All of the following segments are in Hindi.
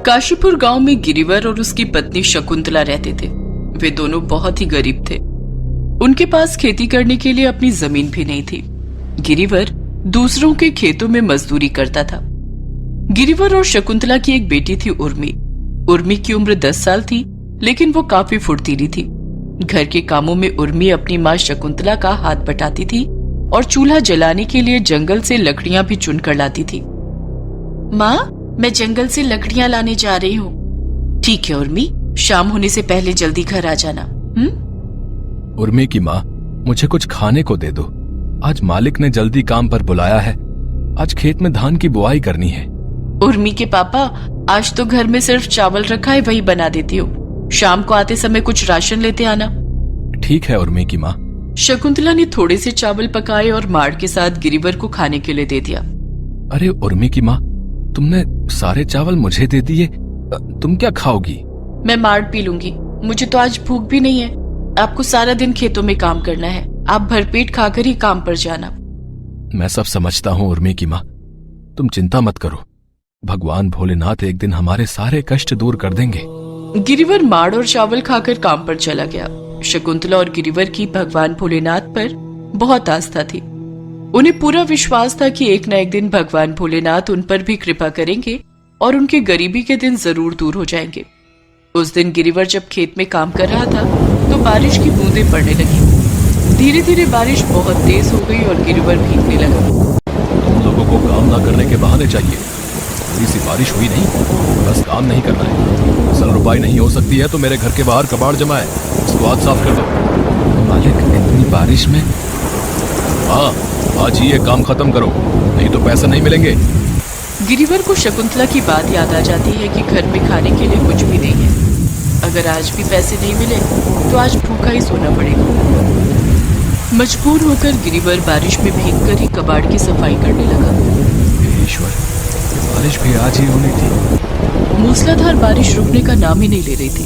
काशीपुर गांव में गिरिवर और उसकी पत्नी शकुंतला रहते थे। वे दोनों बहुत ही गरीब थे। उनके पास खेती करने के लिए अपनी जमीन भी नहीं थी। गिरिवर दूसरों के खेतों में मजदूरी करता था। गिरिवर और शकुंतला की एक बेटी थी उर्मी। उर्मी की उम्र 10 साल थी, लेकिन वो काफी फुर्तीली थी। घर के कामों में उर्मी अपनी माँ शकुंतला का हाथ बटाती थी और चूल्हा जलाने के लिए जंगल से लकड़ियां भी चुनकर लाती थी। माँ, मैं जंगल से लकड़ियां लाने जा रही हूँ। ठीक है उर्मी, शाम होने से पहले जल्दी घर आ जाना। उर्मी की माँ, मुझे कुछ खाने को दे दो। आज मालिक ने जल्दी काम पर बुलाया है। आज खेत में धान की बुआई करनी है। उर्मी के पापा, आज तो घर में सिर्फ चावल रखा है, वही बना देती हूँ। शाम को आते समय कुछ राशन लेते आना। ठीक है उर्मी की माँ। शकुंतला ने थोड़े से चावल पकाए और माड़ के साथ गिरिवर को खाने के लिए दे दिया। अरे उर्मी की माँ, तुमने सारे चावल मुझे दे दिए। तुम क्या खाओगी? मैं माड़ पी लूंगी। मुझे तो आज भूख भी नहीं है। आपको सारा दिन खेतों में काम करना है। आप भरपेट खाकर ही काम पर जाना। मैं सब समझता हूँ उर्मी की माँ, तुम चिंता मत करो। भगवान भोलेनाथ एक दिन हमारे सारे कष्ट दूर कर देंगे। गिरिवर माड़ और चावल खाकर काम पर चला गया। शकुंतला और गिरिवर की भगवान भोलेनाथ पर बहुत आस्था थी। उन्हें पूरा विश्वास था कि एक न एक दिन भगवान भोलेनाथ उन पर भी कृपा करेंगे और उनके गरीबी के दिन जरूर दूर हो जाएंगे। उस दिन गिरिवर जब खेत में काम कर रहा था तो बारिश की बूंदें पड़ने लगी। धीरे धीरे बारिश बहुत तेज हो गई और गिरिवर भीगने लगा। तुम लोगों को काम ना करने के बहाने चाहिए। थोड़ी सी बारिश हुई नहीं, बस काम नहीं करना है। फसल रुपाई नहीं हो सकती है तो मेरे घर के बाहर कबाड़ जमा है, इसको आज साफ कर दो। मालिक, इतनी बारिश में? हाँ, आज ही ये काम खत्म करो, नहीं तो पैसे नहीं मिलेंगे। गिरिवर को शकुंतला की बात याद आ जाती है कि घर में खाने के लिए कुछ भी नहीं है। अगर आज भी पैसे नहीं मिले तो आज भूखा ही सोना पड़ेगा। मजबूर होकर गिरिवर बारिश में भीगकर ही कबाड़ की सफाई करने लगा। ईश्वर, बारिश भी आज ही होनी थी। मूसलाधार बारिश रुकने का नाम ही नहीं ले रही थी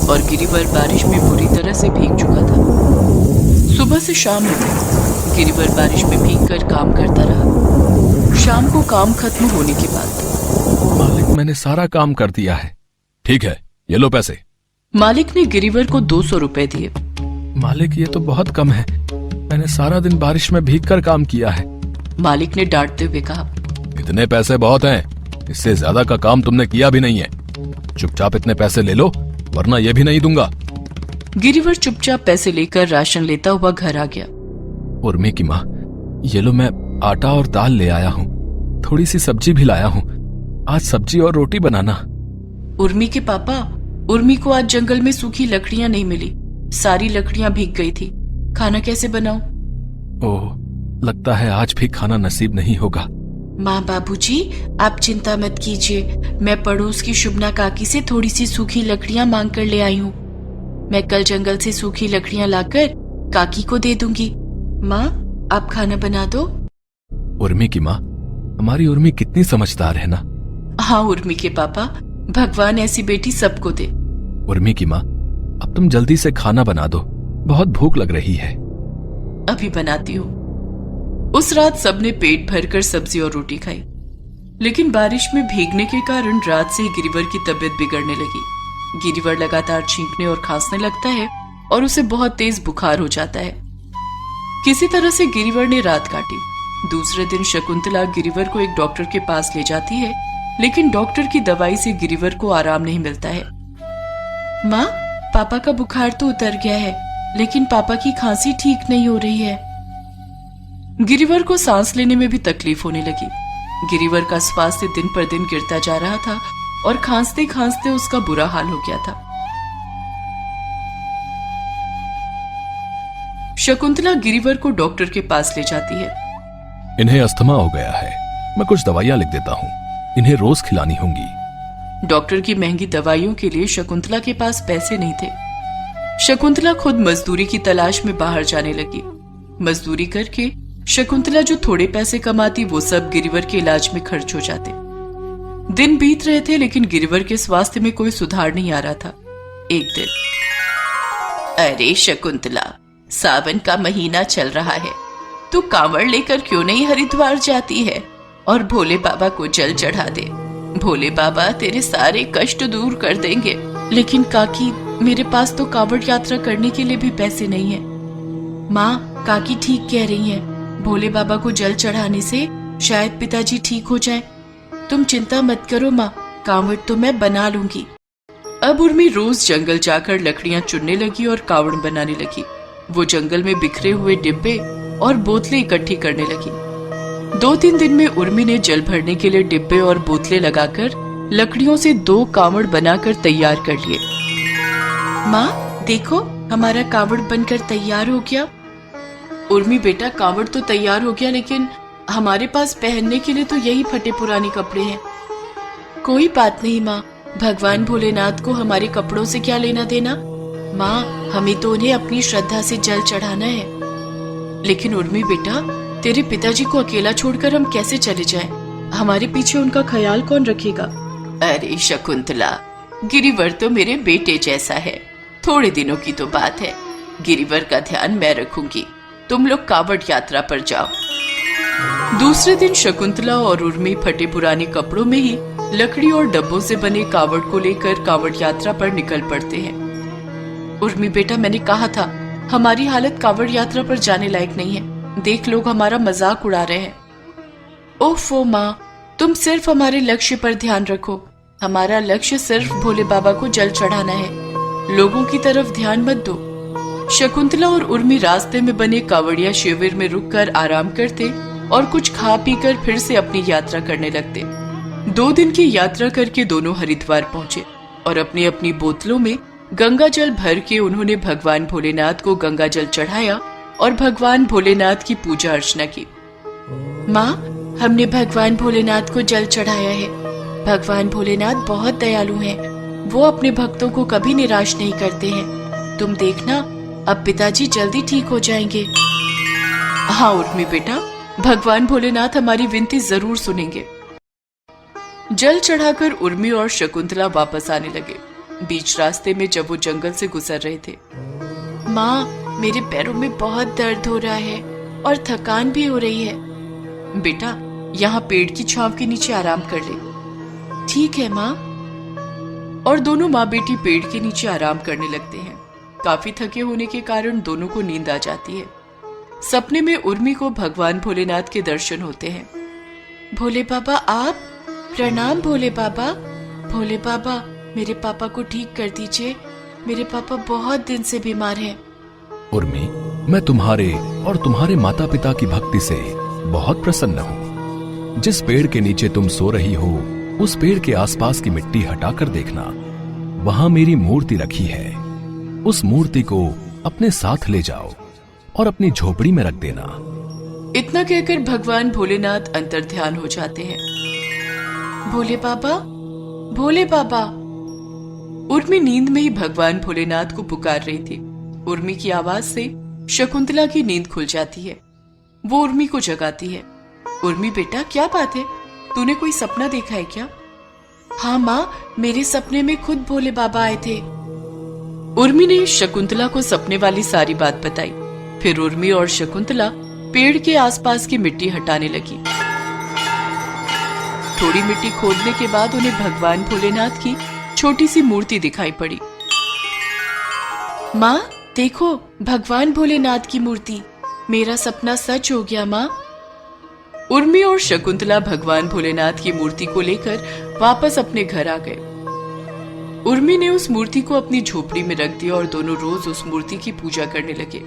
और गिरिवर बारिश में बुरी तरह से भीग चुका था। सुबह से शाम हो गई। गिरिवर बारिश में भीगकर काम करता रहा। शाम को काम खत्म होने के बाद, मालिक, मैंने सारा काम कर दिया है। ठीक है, ये लो पैसे। मालिक ने गिरिवर को 200 रुपए दिए। मालिक, ये तो बहुत कम है। मैंने सारा दिन बारिश में भीगकर काम किया है। मालिक ने डांटते हुए कहा, इतने पैसे बहुत हैं, इससे ज्यादा का काम तुमने किया भी नहीं है। चुपचाप इतने पैसे ले लो, वरना ये भी नहीं दूंगा। गिरिवर चुपचाप पैसे लेकर राशन लेता हुआ घर आ गया। उर्मी की माँ, ये लो, मैं आटा और दाल ले आया हूँ। थोड़ी सी सब्जी भी लाया हूँ। आज सब्जी और रोटी बनाना। उर्मी के पापा, उर्मी को आज जंगल में सूखी लकड़ियां नहीं मिली। सारी लकड़ियां भीग गई थी। खाना कैसे बनाऊं? ओह, लगता है आज भी खाना नसीब नहीं होगा। माँ, बाबूजी, आप चिंता मत कीजिए। मैं पड़ोस की शुभना काकी से थोड़ी सी सूखी लकड़ियां मांग कर ले आई हूँ। मैं कल जंगल से सूखी लकड़ियां लाकर काकी को दे दूंगी। माँ, आप खाना बना दो। उर्मी की माँ, हमारी उर्मी कितनी समझदार है ना। हाँ उर्मी के पापा, भगवान ऐसी बेटी सबको दे। उर्मी की माँ, अब तुम जल्दी से खाना बना दो, बहुत भूख लग रही है। अभी बनाती हूँ। उस रात सबने पेट भरकर सब्जी और रोटी खाई, लेकिन बारिश में भीगने के कारण रात से ही गिरिवर की तबीयत बिगड़ने लगी। गिरिवर लगातार छींकने और खांसने लगता है और उसे बहुत तेज बुखार हो जाता है। किसी तरह से गिरिवर ने रात काटी। दूसरे दिन शकुंतला गिरिवर को एक डॉक्टर के पास ले जाती है, लेकिन डॉक्टर की दवाई से गिरिवर को आराम नहीं मिलता है। माँ, पापा का बुखार तो उतर गया है, लेकिन पापा की खांसी ठीक नहीं हो रही है। गिरिवर को सांस लेने में भी तकलीफ होने लगी। गिरिवर का स्वास्थ्य दिन पर दिन गिरता जा रहा था और खांसते खांसते उसका बुरा हाल हो गया था। शकुंतला गिरिवर को डॉक्टर के पास ले जाती है। इन्हें अस्थमा हो गया है, मैं कुछ दवाइयां लिख देता हूँ, इन्हें रोज खिलानी होंगी। डॉक्टर की महंगी दवाइयों के लिए शकुंतला के पास पैसे नहीं थे। शकुंतला खुद मजदूरी की तलाश में बाहर जाने लगी। मजदूरी करके शकुंतला जो थोड़े पैसे कमाती वो सब गिरिवर के इलाज में खर्च हो जाते। दिन बीत रहे थे, लेकिन गिरिवर के स्वास्थ्य में कोई सुधार नहीं आ रहा था। एक दिन, अरे शकुंतला, सावन का महीना चल रहा है, तू कांवड़ लेकर क्यों नहीं हरिद्वार जाती है और भोले बाबा को जल चढ़ा दे। भोले बाबा तेरे सारे कष्ट दूर कर देंगे। लेकिन काकी, मेरे पास तो कावड़ यात्रा करने के लिए भी पैसे नहीं है। माँ, काकी ठीक कह रही हैं। भोले बाबा को जल चढ़ाने से शायद पिताजी ठीक हो जाए। तुम चिंता मत करो माँ, कावड़ तो मैं बना लूंगी। अब उर्मी रोज जंगल जाकर लकड़ियां चुनने लगी और कावड़ बनाने लगी। वो जंगल में बिखरे हुए डिब्बे और बोतलें इकट्ठी करने लगी। 2-3 दिन में उर्मी ने जल भरने के लिए डिब्बे और बोतलें लगाकर लकड़ियों से 2 कावड़ बनाकर तैयार कर लिए। माँ देखो, हमारा कावड़ बनकर तैयार हो गया। उर्मी बेटा, कावड़ तो तैयार हो गया, लेकिन हमारे पास पहनने के लिए तो यही फटे पुराने कपड़े हैं। कोई बात नहीं माँ, भगवान भोलेनाथ को हमारे कपड़ों से क्या लेना देना। माँ, हमें तो उन्हें अपनी श्रद्धा से जल चढ़ाना है। लेकिन उर्मी बेटा, तेरे पिताजी को अकेला छोड़कर हम कैसे चले जाएं? हमारे पीछे उनका ख्याल कौन रखेगा? अरे शकुंतला, गिरिवर तो मेरे बेटे जैसा है। थोड़े दिनों की तो बात है, गिरिवर का ध्यान मैं रखूंगी। तुम लोग कावड़ यात्रा पर जाओ। दूसरे दिन शकुंतला और उर्मी फटे पुराने कपड़ों में ही लकड़ी और डब्बों से बने कावड़ को लेकर कावड़ यात्रा पर निकल पड़ते हैं। उर्मी बेटा, मैंने कहा था हमारी हालत कावड़ यात्रा पर जाने लायक नहीं है। देख, लोग हमारा मजाक उड़ा रहे हैं। ओफो माँ, तुम सिर्फ हमारे लक्ष्य पर ध्यान रखो। हमारा लक्ष्य सिर्फ भोले बाबा को जल चढ़ाना है। लोगों की तरफ ध्यान मत दो। शकुंतला और उर्मी रास्ते में बने कावड़िया शिविर में रुककर आराम करते और कुछ खा पीकर फिर से अपनी यात्रा करने लगते। 2 दिन की यात्रा करके दोनों हरिद्वार पहुंचे और अपनी अपनी बोतलों में गंगा जल भर के उन्होंने भगवान भोलेनाथ को गंगा जल चढ़ाया और भगवान भोलेनाथ की पूजा अर्चना की। माँ, हमने भगवान भोलेनाथ को जल चढ़ाया है। भगवान भोलेनाथ बहुत दयालु हैं। वो अपने भक्तों को कभी निराश नहीं करते हैं। तुम देखना, अब पिताजी जल्दी ठीक हो जाएंगे। हाँ उर्मी बेटा, भगवान भोलेनाथ हमारी विनती जरूर सुनेंगे। जल चढ़ाकर उर्मी और शकुंतला वापस आने लगे। बीच रास्ते में जब वो जंगल से गुजर रहे थे, माँ, मेरे पैरों में बहुत दर्द हो रहा है और थकान भी हो रही है। बेटा, यहाँ पेड़ की छांव के नीचे आराम कर ले। ठीक है माँ। और दोनों माँ बेटी पेड़ के नीचे आराम करने लगते हैं। काफी थके होने के कारण दोनों को नींद आ जाती है। सपने में उर्मी को भगवान भोलेनाथ के दर्शन होते हैं। भोले बाबा आप, प्रणाम भोले बाबा। भोले बाबा, मेरे पापा को ठीक कर दीजिए। मेरे पापा बहुत दिन से बीमार हैं। उर्मी, मैं तुम्हारे और तुम्हारे माता पिता की भक्ति से बहुत प्रसन्न हूँ। जिस पेड़ के नीचे तुम सो रही हो, उस पेड़ के आसपास की मिट्टी हटाकर देखना। वहां मेरी मूर्ति रखी है। उस मूर्ति को अपने साथ ले जाओ और अपनी झोपड़ी में रख देना। इतना कहकर भगवान भोलेनाथ अंतर्ध्यान हो जाते हैं। भोले बाबा, भोले बाबा। उर्मी नींद में ही भगवान भोलेनाथ को पुकार रही थी। उर्मी की आवाज से शकुंतला की नींद खुल जाती है। वो उर्मी को जगाती है। उर्मी बेटा, क्या बात है? तूने कोई सपना देखा है क्या? हाँ माँ, मेरे सपने में खुद भोले बाबा आए थे। उर्मी ने शकुंतला को सपने वाली सारी बात बताई। फिर उर्मी और शकुंतला पेड़ के आसपास की मिट्टी हटाने लगी। थोड़ी मिट्टी खोदने के बाद उन्हें भगवान भोलेनाथ की छोटी सी मूर्ति दिखाई पड़ी। माँ देखो, भगवान भोलेनाथ की मूर्ति। मेरा सपना सच हो गया माँ। उर्मी और शकुंतला भगवान भोलेनाथ की मूर्ति को लेकर वापस अपने घर आ गए। उर्मी ने उस मूर्ति को अपनी झोपड़ी में रख दिया और दोनों रोज उस मूर्ति की पूजा करने लगे।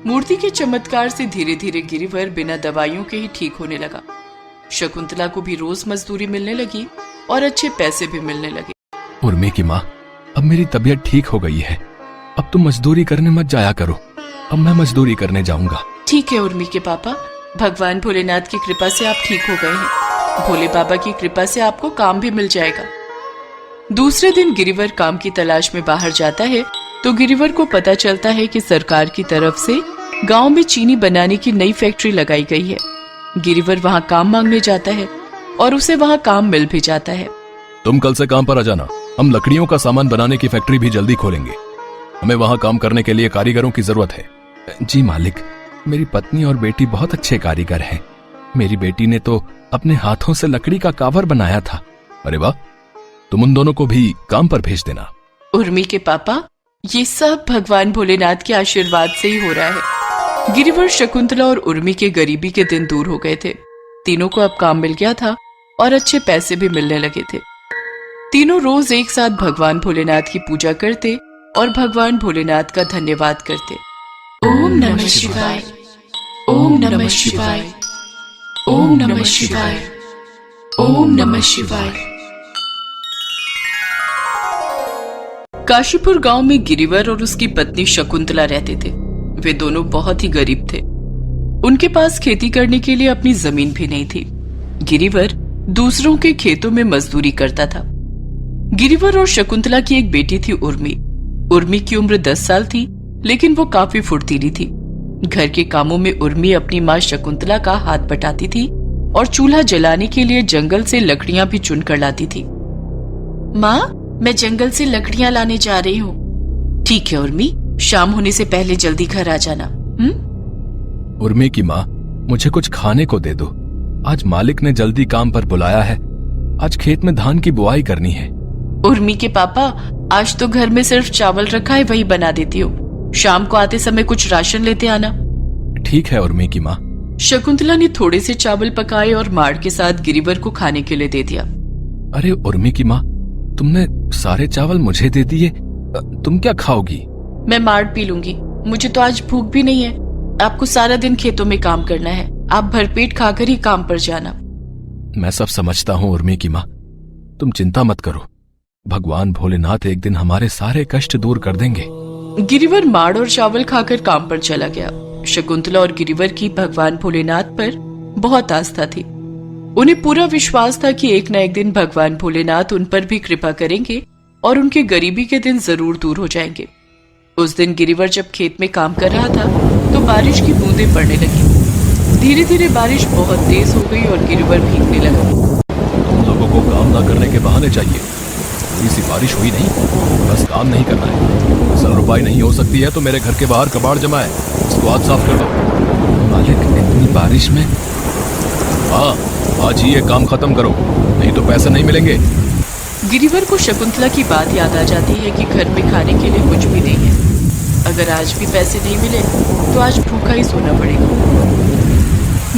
मूर्ति के चमत्कार से धीरे धीरे गिरिवर बिना दवाइयों के ही ठीक होने लगा। शकुंतला को भी रोज मजदूरी मिलने लगी और अच्छे पैसे भी मिलने लगे। उर्मी की माँ, अब मेरी तबीयत ठीक हो गई है। अब तुम मजदूरी करने मत जाया करो। अब मैं मजदूरी करने जाऊंगा। ठीक है उर्मी के पापा, भगवान भोलेनाथ की कृपा से आप ठीक हो गए हैं। भोले बाबा की कृपा से आपको काम भी मिल जाएगा। दूसरे दिन गिरिवर काम की तलाश में बाहर जाता है तो गिरिवर को पता चलता है कि सरकार की तरफ से गांव में चीनी बनाने की नई फैक्ट्री लगाई गई है। गिरिवर वहां काम मांगने जाता है और उसे वहां काम मिल भी जाता है। तुम कल से काम पर आ जाना। हम लकड़ियों का सामान बनाने की फैक्ट्री भी जल्दी खोलेंगे। हमें वहां काम करने के लिए कारीगरों की जरूरत है। जी मालिक, मेरी पत्नी और बेटी बहुत अच्छे कारीगर हैं। मेरी बेटी ने तो अपने हाथों से लकड़ी का कावर बनाया था। अरे वाह, तुम उन दोनों को भी काम पर भेज देना। उर्मी के पापा, ये सब भगवान भोलेनाथ के आशीर्वाद से ही हो रहा है। गिरिवर, शकुंतला और उर्मी के गरीबी के दिन दूर हो गए थे। तीनों को अब काम मिल गया था और अच्छे पैसे भी मिलने लगे थे। तीनों रोज एक साथ भगवान भोलेनाथ की पूजा करते और भगवान भोलेनाथ का धन्यवाद करते। ओम नमः शिवाय, ओम नमः शिवाय, ओम नमः शिवाय, ओम नमः शिवाय। काशीपुर गांव में गिरिवर और उसकी पत्नी शकुंतला रहते थे। वे दोनों बहुत ही गरीब थे। उनके पास खेती करने के लिए अपनी जमीन भी नहीं थी। गिरिवर दूसरों के खेतों में मजदूरी करता था। गिरिवर और शकुंतला की एक बेटी थी, उर्मी। उर्मी की उम्र 10 साल थी, लेकिन वो काफी फुर्तीली थी। घर के कामों में उर्मी अपनी माँ शकुंतला का हाथ बटाती थी और चूल्हा जलाने के लिए जंगल से लकड़ियां भी चुनकर लाती थी। माँ, मैं जंगल से लकड़ियां लाने जा रही हूँ। ठीक है उर्मी, शाम होने से पहले जल्दी घर आ जाना। उर्मी की माँ, मुझे कुछ खाने को दे दो। आज मालिक ने जल्दी काम पर बुलाया है। आज खेत में धान की बुआई करनी है। उर्मी के पापा, आज तो घर में सिर्फ चावल रखा है, वही बना देती हूँ। शाम को आते समय कुछ राशन लेते आना। ठीक है उर्मी की माँ। शकुंतला ने थोड़े से चावल पकाए और माड़ के साथ गिरिवर को खाने के लिए दे दिया। अरे उर्मी की माँ, तुमने सारे चावल मुझे दे दिए। तुम क्या खाओगी? मैं माड़ पी लूंगी। मुझे तो आज भूख भी नहीं है। आपको सारा दिन खेतों में काम करना है। आप भरपेट खाकर ही काम पर जाना। मैं सब समझता हूँ उर्मी की माँ, तुम चिंता मत करो। भगवान भोलेनाथ एक दिन हमारे सारे कष्ट दूर कर देंगे। गिरिवर माड़ और चावल खाकर काम पर चला गया। शकुंतला और गिरिवर की भगवान भोलेनाथ पर बहुत आस्था थी। उन्हें पूरा विश्वास था कि एक न एक दिन भगवान भोलेनाथ उन पर भी कृपा करेंगे और उनके गरीबी के दिन जरूर दूर हो जाएंगे। उस दिन गिरिवर जब खेत में काम कर रहा था तो बारिश की बूंदें पड़ने लगी। धीरे धीरे बारिश बहुत तेज हो गई और गिरिवर भीगने लगा। तुम लोगों को काम ना करने के बहाने चाहिए। थोड़ी सी बारिश हुई नहीं, बस काम नहीं करना है। फसल रुपाई नहीं हो सकती है तो मेरे घर के बाहर कबाड़ जमा है, इसको आज साफ कर दो। मालिक, इतनी बारिश में? हाँ, आज ही ये काम खत्म करो, नहीं तो पैसे नहीं मिलेंगे। गिरिवर को शकुंतला की बात याद आ जाती है कि घर में खाने के लिए कुछ भी नहीं है। अगर आज भी पैसे नहीं मिले तो आज भूखा ही सोना पड़ेगा।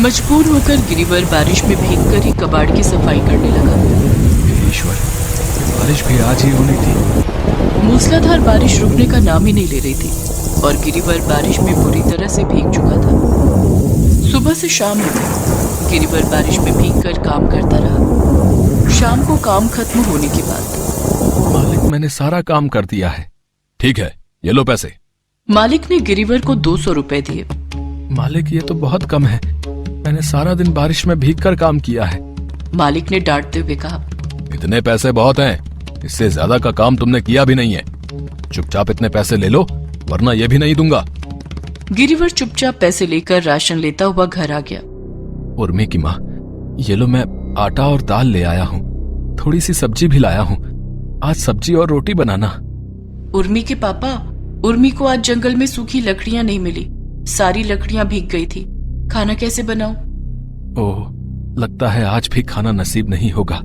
मजबूर होकर गिरिवर बारिश में भीगकर ही कबाड़ की सफाई करने लगा। ईश्वर, बारिश भी आज ही होनी थी। मूसलाधार बारिश रुकने का नाम ही नहीं ले रही थी और गिरिवर बारिश में बुरी तरह से भीग चुका था। सुबह से शाम हो गई। गिरिवर बारिश में भीगकर काम करता रहा। शाम को काम खत्म होने के बाद मालिक, मैंने सारा काम कर दिया है। ठीक है, ये लो पैसे। मालिक ने गिरिवर को 200 रुपए दिए। मालिक, ये तो बहुत कम है। मैंने सारा दिन बारिश में भीगकर काम किया है। मालिक ने डांटते हुए कहा, इतने पैसे बहुत हैं, इससे ज्यादा का काम तुमने किया भी नहीं है। चुपचाप इतने पैसे ले लो, वरना ये भी नहीं दूंगा। गिरिवर चुपचाप पैसे लेकर राशन लेता हुआ घर आ गया। उर्मी की माँ, ये लो, मैं आटा और दाल ले आया हूँ। थोड़ी सी सब्जी भी लाया हूँ। आज सब्जी और रोटी बनाना। उर्मी के पापा, उर्मी को आज जंगल में सूखी लकड़ियां नहीं मिली। सारी लकड़ियां भीग गई थी। खाना कैसे बनाऊं? ओह, लगता है आज भी खाना नसीब नहीं होगा।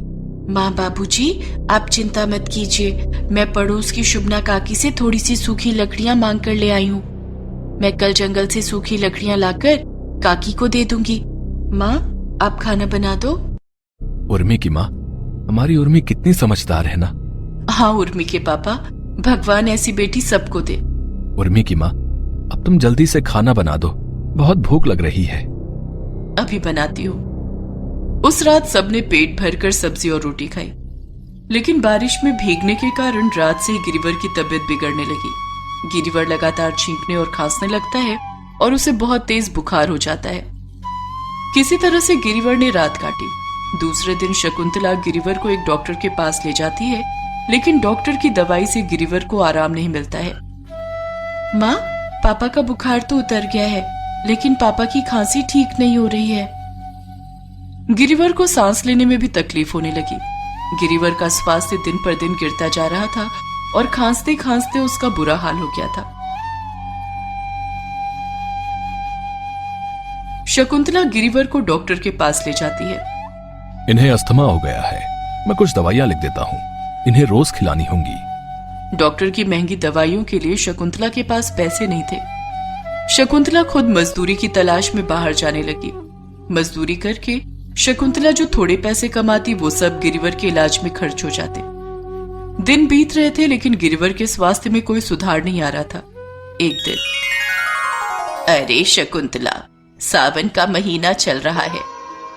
माँ, बाबूजी, आप चिंता मत कीजिए। मैं पड़ोस की शुभना काकी से थोड़ी सी सूखी लकड़ियां मांग कर ले आई हूँ। मैं कल जंगल से सूखी लकड़ियां लाकर काकी को दे दूंगी। माँ, आप खाना बना दो। उर्मी की माँ, हमारी उर्मी कितनी समझदार है ना। हाँ उर्मी के पापा, भगवान ऐसी बेटी सबको दे। उर्मी की माँ, अब तुम जल्दी से खाना बना दो, बहुत भूख लग रही है। अभी बनाती हूँ। उस रात सबने पेट भरकर सब्जी और रोटी खाई, लेकिन बारिश में भीगने के कारण रात से ही गिरिवर की तबीयत बिगड़ने लगी। गिरिवर लगातार छींकने और खांसने लगता है और उसे बहुत तेज बुखार हो जाता है। किसी तरह से गिरिवर ने रात काटी। दूसरे दिन शकुंतला गिरिवर को एक डॉक्टर के पास ले जाती है, लेकिन डॉक्टर की दवाई से गिरिवर को आराम नहीं मिलता है। माँ, पापा का बुखार तो उतर गया है, लेकिन पापा की खांसी ठीक नहीं हो रही है। गिरिवर को सांस लेने में भी तकलीफ होने लगी। गिरिवर का स्वास्थ्य दिन पर दिन गिरता जा रहा था और खांसते खांसते उसका बुरा हाल हो गया था। शकुंतला गिरिवर को डॉक्टर के पास ले जाती है। इन्हें अस्थमा हो गया है, मैं कुछ दवाइयां लिख देता हूँ, इन्हें रोज खिलानी होंगी। डॉक्टर की महंगी दवाइयों के लिए शकुंतला के पास पैसे नहीं थे। शकुंतला खुद मजदूरी की तलाश में बाहर जाने लगी। मजदूरी करके शकुंतला जो थोड़े पैसे कमाती वो सब गिरिवर के इलाज में खर्च हो जाते। दिन बीत रहे थे लेकिन गिरिवर के स्वास्थ्य में कोई सुधार नहीं आ रहा था। एक दिन, अरे शकुंतला, सावन का महीना चल रहा है,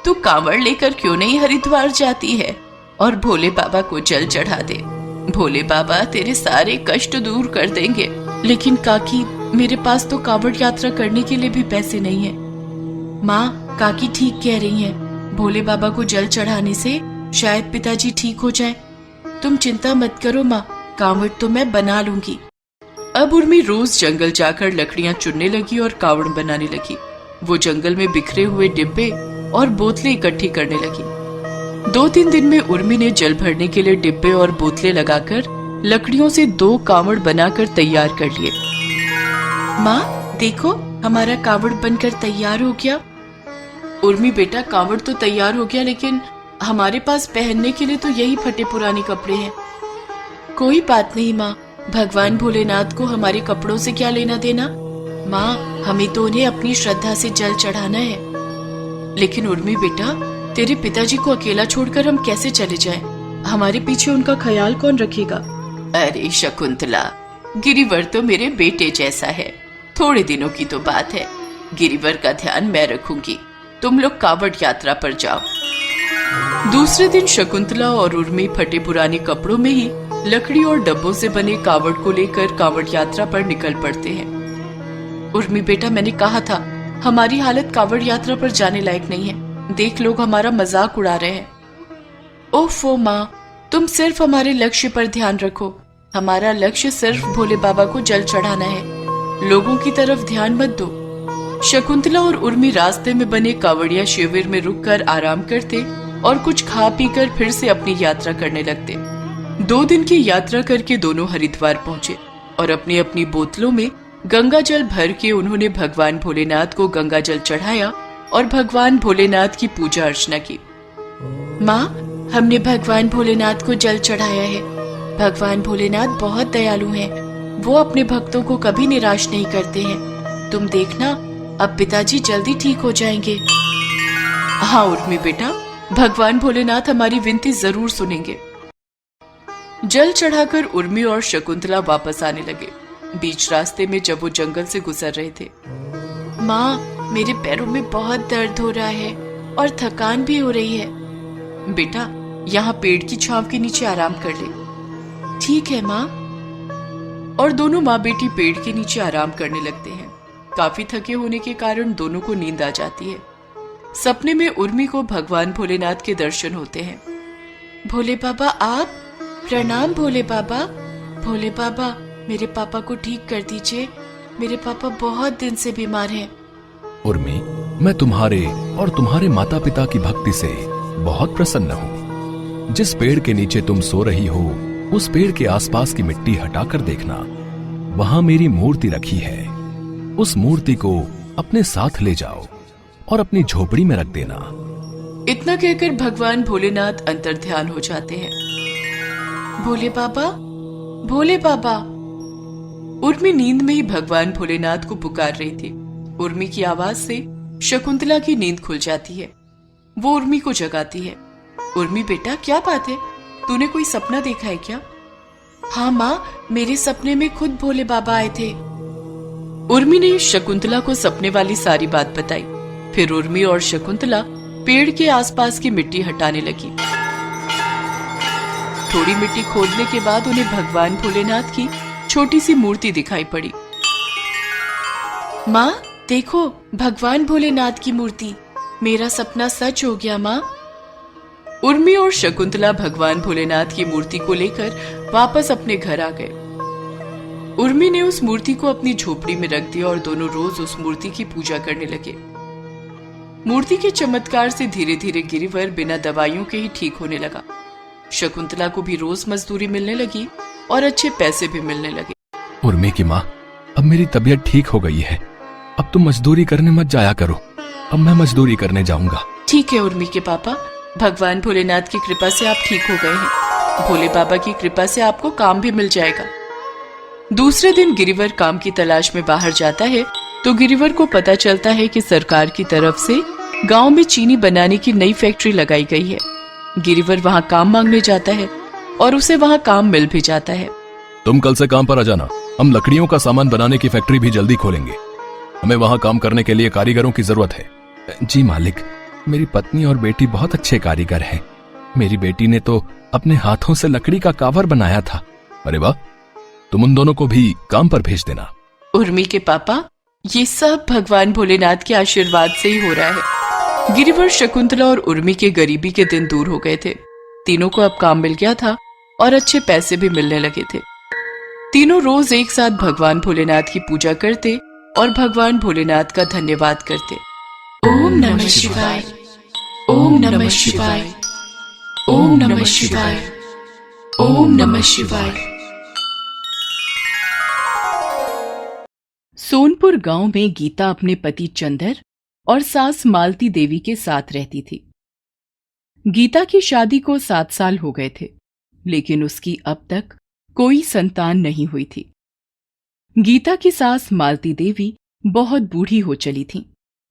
तू कांवड़ लेकर क्यों नहीं हरिद्वार जाती है और भोले बाबा को जल चढ़ा दे। भोले बाबा तेरे सारे कष्ट दूर कर देंगे। लेकिन काकी, मेरे पास तो कांवड़ यात्रा करने के लिए भी पैसे नहीं है। माँ, काकी ठीक कह रही हैं, भोले बाबा को जल चढ़ाने से शायद पिताजी ठीक हो जाएं। तुम चिंता मत करो माँ, कांवड़ तो मैं बना लूंगी। अब उर्मी रोज जंगल जाकर लकड़ियां चुनने लगी और कांवड़ बनाने लगी। वो जंगल में बिखरे हुए डिब्बे और बोतलें इकट्ठी करने लगी। 2-3 दिन में उर्मी ने जल भरने के लिए डिब्बे और बोतलें लगाकर लकड़ियों से 2 कांवड़ बनाकर तैयार कर लिए। माँ देखो, हमारा कांवड़ बनकर तैयार हो गया। उर्मी बेटा, कांवड़ तो तैयार हो गया, लेकिन हमारे पास पहनने के लिए तो यही फटे पुराने कपड़े हैं। कोई बात नहीं माँ, भगवान भोलेनाथ को हमारे कपड़ों से क्या लेना देना। माँ, हमें तो उन्हें अपनी श्रद्धा से जल चढ़ाना है। लेकिन उर्मी बेटा, तेरे पिताजी को अकेला छोड़कर हम कैसे चले जाएं? हमारे पीछे उनका ख्याल कौन रखेगा? अरे शकुंतला, गिरिवर तो मेरे बेटे जैसा है, थोड़े दिनों की तो बात है। गिरिवर का ध्यान मैं रखूंगी, तुम लोग कांवड़ यात्रा पर जाओ। दूसरे दिन शकुंतला और उर्मी फटे पुराने कपड़ों में ही लकड़ी और डब्बों से बने कांवड़ को लेकर कांवड़ यात्रा पर निकल पड़ते हैं। उर्मी बेटा, मैंने कहा था हमारी हालत कांवड़ यात्रा पर जाने लायक नहीं है। देख, लोग हमारा मजाक उड़ा रहे हैं। ओफो माँ, तुम सिर्फ हमारे लक्ष्य पर ध्यान रखो। हमारा लक्ष्य सिर्फ भोले बाबा को जल चढ़ाना है, लोगों की तरफ ध्यान मत दो। शकुंतला और उर्मी रास्ते में बने कांवड़िया शिविर में रुककर आराम करते और कुछ खा पीकर फिर से अपनी यात्रा करने लगते। 2 दिन की यात्रा करके दोनों हरिद्वार पहुंचे और अपनी अपनी बोतलों में गंगा जल भर के उन्होंने भगवान भोलेनाथ को गंगा जल चढ़ाया और भगवान भोलेनाथ की पूजा अर्चना की। माँ, हमने भगवान भोलेनाथ को जल चढ़ाया है। भगवान भोलेनाथ बहुत दयालु हैं, वो अपने भक्तों को कभी निराश नहीं करते हैं। तुम देखना, अब पिताजी जल्दी ठीक हो जाएंगे। हाँ उर्मी बेटा, भगवान भोलेनाथ हमारी विनती जरूर सुनेंगे। जल चढ़ाकर उर्मी और शकुंतला वापस आने लगे। बीच रास्ते में जब वो जंगल से गुजर रहे थे, माँ, मेरे पैरों में बहुत दर्द हो रहा है और थकान भी हो रही है। बेटा, यहाँ पेड़ की छांव के नीचे आराम कर ले। ठीक है माँ। और दोनों माँ बेटी पेड़ के नीचे आराम करने लगते हैं। काफी थके होने के कारण दोनों को नींद आ जाती है। सपने में उर्मी को भगवान भोलेनाथ के दर्शन होते हैं। भोले बाबा आप, प्रणाम भोले बाबा। भोले बाबा, मेरे पापा को ठीक कर दीजिए, मेरे पापा बहुत दिन से बीमार हैं। उर्मी, मैं तुम्हारे और तुम्हारे माता पिता की भक्ति से बहुत प्रसन्न हूँ। जिस पेड़ के नीचे तुम सो रही हो, उस पेड़ के आसपास की मिट्टी हटाकर देखना, वहां मेरी मूर्ति रखी है। उस मूर्ति को अपने साथ ले जाओ और अपनी झोपड़ी में रख देना। इतना कहकर भगवान भोलेनाथ अंतर्ध्यान हो जाते हैं। भोले बाबा, भोले बाबा। उर्मी नींद में ही भगवान भोलेनाथ को पुकार रही थी। उर्मी की आवाज से शकुंतला की नींद खुल जाती है। वो उर्मी को जगाती है। उर्मी बेटा, क्या बात है, तूने कोई सपना देखा है क्या? हाँ माँ, मेरे सपने में खुद भोले बाबा आए थे। उर्मी ने शकुंतला को सपने वाली सारी बात बताई। फिर उर्मी और शकुंतला पेड़ के आसपास की मिट्टी हटाने लगी। थोड़ी मिट्टी खोदने के बाद उन्हें भगवान भोलेनाथ की छोटी सी मूर्ति दिखाई पड़ी। माँ देखो, भगवान भोलेनाथ की मूर्ति। मेरा सपना सच हो गया माँ। उर्मी और शकुंतला भगवान भोलेनाथ की मूर्ति को लेकर वापस अपने घर आ गए। उर्मी ने उस मूर्ति को अपनी झोपड़ी में रख दिया और दोनों रोज उस मूर्ति की पूजा करने लगे। मूर्ति के चमत्कार से धीरे धीरे गिरिवर बिना दवाइयों के ही ठीक होने लगा। शकुंतला को भी रोज मजदूरी मिलने लगी और अच्छे पैसे भी मिलने लगे। उर्मी की माँ, अब मेरी तबीयत ठीक हो गई है, अब तुम मजदूरी करने मत जाया करो। अब मैं मजदूरी करने जाऊंगा। ठीक है उर्मी के पापा, भगवान भोलेनाथ की कृपा से आप ठीक हो गए हैं। भोले बाबा की कृपा से आपको काम भी मिल जाएगा। दूसरे दिन गिरिवर काम की तलाश में बाहर जाता है तो गिरिवर को पता चलता है कि सरकार की तरफ से गांव में चीनी बनाने की नई फैक्ट्री लगाई गई है। गिरिवर वहां काम मांगने जाता है और उसे वहां काम मिल भी जाता है। तुम कल से काम पर आ जाना, हम लकड़ियों का सामान बनाने की फैक्ट्री भी जल्दी खोलेंगे। हमें वहां काम करने के लिए कारीगरों की जरूरत है। जी मालिक, मेरी पत्नी और बेटी बहुत अच्छे कारीगर हैं। मेरी बेटी ने तो अपने हाथों से लकड़ी का कावर बनाया था। अरे वाह, तुम उन दोनों को भी काम पर भेज देना। उर्मी के पापा, ये सब भगवान भोलेनाथ के आशीर्वाद से ही हो रहा है। गिरिवर, शकुंतला और उर्मी के गरीबी के दिन दूर हो गए थे। तीनों को अब काम मिल गया था और अच्छे पैसे भी मिलने लगे थे। तीनों रोज एक साथ भगवान भोलेनाथ की पूजा करते और भगवान भोलेनाथ का धन्यवाद करते। ओम नमः शिवाय, ओम नमः शिवाय, ओम नमः शिवाय, ओम नमः शिवाय। सोनपुर गांव में गीता अपने पति चंदर और सास मालती देवी के साथ रहती थी। गीता की शादी को 7 साल हो गए थे, लेकिन उसकी अब तक कोई संतान नहीं हुई थी। गीता की सास मालती देवी बहुत बूढ़ी हो चली थी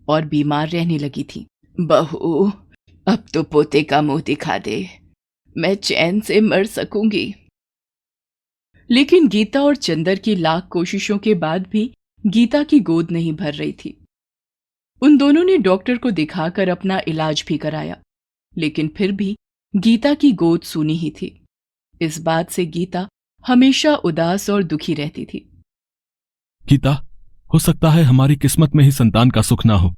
और बीमार रहने लगी थी। बहू, अब तो पोते का मुंह दिखा दे, मैं चैन से मर सकूंगी। लेकिन गीता और चंदर की लाख कोशिशों के बाद भी गीता की गोद नहीं भर रही थी। उन दोनों ने डॉक्टर को दिखाकर अपना इलाज भी कराया, लेकिन फिर भी गीता की गोद सूनी ही थी। इस बात से गीता हमेशा उदास और दुखी रहती थी। गीता, हो सकता है हमारी किस्मत में ही संतान का सुख ना हो।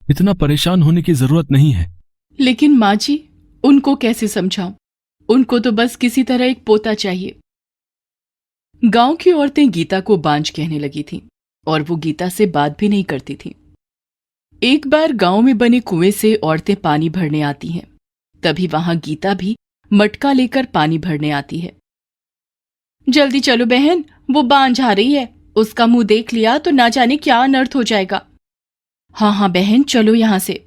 इतना परेशान होने की जरूरत नहीं है। लेकिन माँ जी, उनको कैसे समझाऊं? उनको तो बस किसी तरह एक पोता चाहिए। गांव की औरतें गीता को बांझ कहने लगी थीं और वो गीता से बात भी नहीं करती थीं। एक बार गांव में बने कुएं से औरतें पानी भरने आती हैं। तभी वहां गीता भी मटका लेकर पानी भरने आती है। जल्दी चलो बहन, वो बांझ आ रही है, उसका मुंह देख लिया तो ना जाने क्या अनर्थ हो जाएगा। हाँ हाँ बहन, चलो यहां से।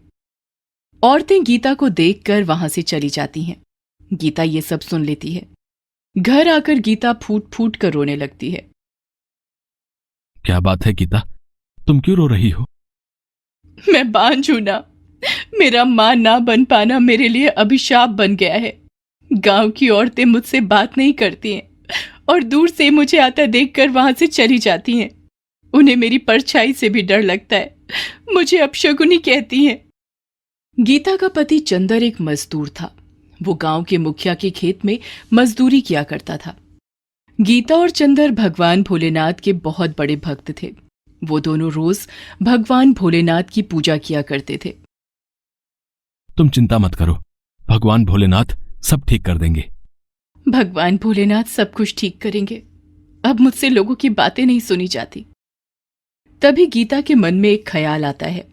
औरतें गीता को देखकर वहां से चली जाती हैं। गीता ये सब सुन लेती है। घर आकर गीता फूट फूट कर रोने लगती है। क्या बात है गीता, तुम क्यों रो रही हो? मैं बांझ हूं ना, मेरा मां ना बन पाना मेरे लिए अभिशाप बन गया है। गांव की औरतें मुझसे बात नहीं करती हैं और दूर से मुझे आता देखकर वहां से चली जाती हैं। उन्हें मेरी परछाई से भी डर लगता है, मुझे अपशकुनी कहती हैं। गीता का पति चंदर एक मजदूर था। वो गांव के मुखिया के खेत में मजदूरी किया करता था। गीता और चंदर भगवान भोलेनाथ के बहुत बड़े भक्त थे। वो दोनों रोज भगवान भोलेनाथ की पूजा किया करते थे। तुम चिंता मत करो, भगवान भोलेनाथ सब ठीक कर देंगे। भगवान भोलेनाथ सब कुछ ठीक करेंगे। अब मुझसे लोगों की बातें नहीं सुनी जाती। तभी गीता के मन में एक ख्याल आता है।